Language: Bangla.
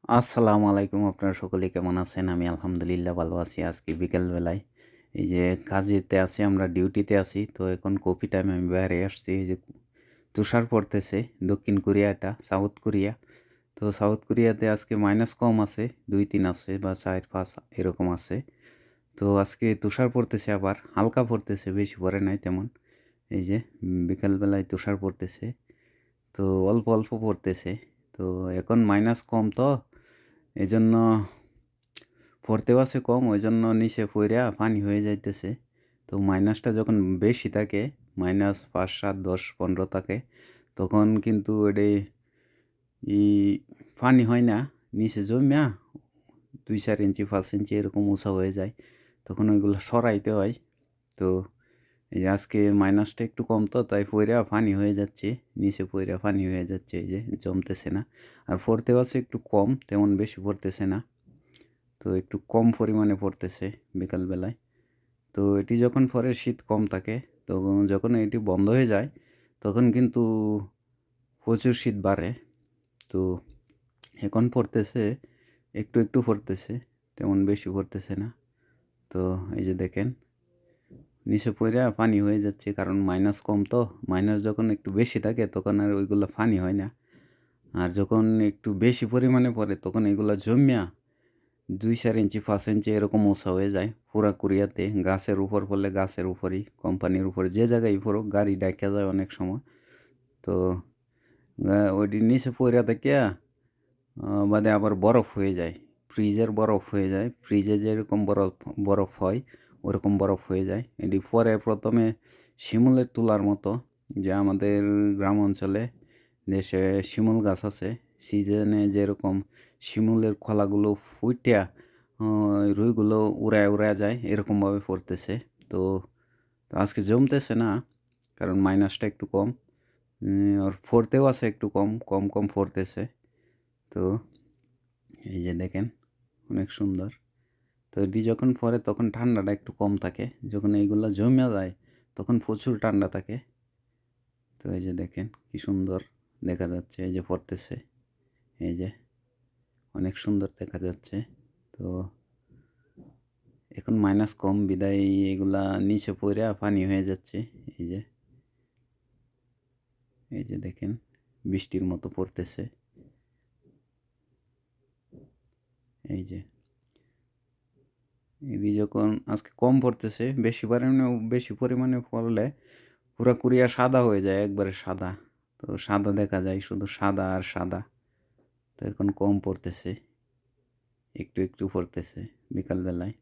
আসসালামু আলাইকুম। আপনারা সকলে কেমন আছেন? আমি আলহামদুলিল্লাহ ভালো আছি। আজকে বিকেলবেলায় এই যে কাজেতে আছি, আমরা ডিউটিতে আছি। তো এখন কফি টাইমে আমি বাইরে আসছি। এই যে তুষার পড়তেছে। দক্ষিণ কোরিয়া এটা, সাউথ কোরিয়া। তো সাউথ কোরিয়াতে আজকে মাইনাস কম আছে, ২-৩ আছে বা ৪-৫ এরকম আছে। তো আজকে তুষার পড়তেছে, আবার হালকা পড়তেছে, বেশি পড়ে নাই তেমন। এই যে বিকালবেলায় তুষার পড়তেছে। তো অল্প, অল্প পড়তেছে। তো এখন মাইনাস কম, তো এজন্য পড়তেও আছে কম, ওইজন্য নিচে পইড়া পানি হয়ে যাইতেছে। তো মাইনাসটা যখন বেশি থাকে, -৫, ৭, ১০, ১৫ থাকে, তখন কিন্তু এডে ই পানি হয় না, নিচে জইমা ২-৪ ইঞ্চি ৫ ইঞ্চি এরকম উঁচা হয়ে যায়। তখন ওইগুলো সরাইতে হয়। তো এই যে আজকে মাইনাসটা একটু কম, তো তাই পইড়া পানি হয়ে যাচ্ছে। নিচে পইড়া পানি হয়ে যাচ্ছে, এই যে জমতেছে না। আর পড়তেও আছে একটু কম, তেমন বেশি পড়তেছে না। তো একটু কম পরিমাণে পড়তেছে বিকালবেলায়। তো এটি যখন পরে শীত কম থাকে, তখন যখন এটি বন্ধ হয়ে যায়, তখন কিন্তু প্রচুর শীত বাড়ে। তো এখন পড়তেছে, একটু, একটু পড়তেছে, তেমন বেশি পড়তেছে না। তো এই যে দেখেন, নিচে পইড়া পানি হয়ে যাচ্ছে, কারণ মাইনাস কম, তো মাইনাস যখন একটু বেশি থাকে তখন আর ওইগুলা পানি হয় না। আর যখন একটু বেশি পরিমাণে পড়ে তখন এগুলা জইম্যা ২-৪ ইঞ্চি ৫ ইঞ্চি এরকম উঁচা হয়ে যায় পুরা কোরিয়াতে। গাছের উপর পড়লে গাছের উপরই, কোম্পানির উপর, যে জায়গায় পড়ুক গাড়ি ডাইকা যায় অনেক সময়। তো ওইটির নিচে পইড়া থাকিয়া বাদে আবার বরফ হয়ে যায়। ফ্রিজের বরফ হয়ে যায়। ফ্রিজে যেরকম বরফ বরফ হয়, ওরকম বরফ হয়ে যায়। এটি পরে ১ম এ শিমুলের তুলার মতো, যে আমাদের গ্রাম অঞ্চলে দেশে শিমুল গাছ আছে। সিজনে যেরকম শিমুলের খোলাগুলো ফুইটা রুইগুলো উড়ায়, উড়ায় যায়, এরকমভাবে পড়তেছে। তো আজকে জমতেছে না, কারণ মাইনাসটা একটু কম। আর পড়তেও আছে একটু কম, কম, কম পড়তেছে। তো এই যে দেখেন, অনেক সুন্দর। তো এটি যখন পড়ে তখন ঠান্ডাটা একটু কম থাকে। যখন এইগুলা জমে যায় তখন প্রচুর ঠান্ডা থাকে। তো এই যে দেখেন কি সুন্দর দেখা যাচ্ছে, এই যে পড়তেছে, এই যে অনেক সুন্দর দেখা যাচ্ছে। তো এখন মাইনাস কম বিদায় এগুলা নিচে পইড়া পানি হয়ে যাচ্ছে। এই যে, এই যে দেখেন বৃষ্টির মতো পড়তেছে। এই যে এটি যখন আজকে কম পড়তেছে, বেশি পরিমাণে পড়লে পুরা কোরিয়া সাদা হয়ে যায়, একবারে সাদা। তো সাদা দেখা যায়, শুধু সাদা আর সাদা। তো এখন কম পড়তেছে, একটু, একটু পড়তেছে বিকালবেলায়।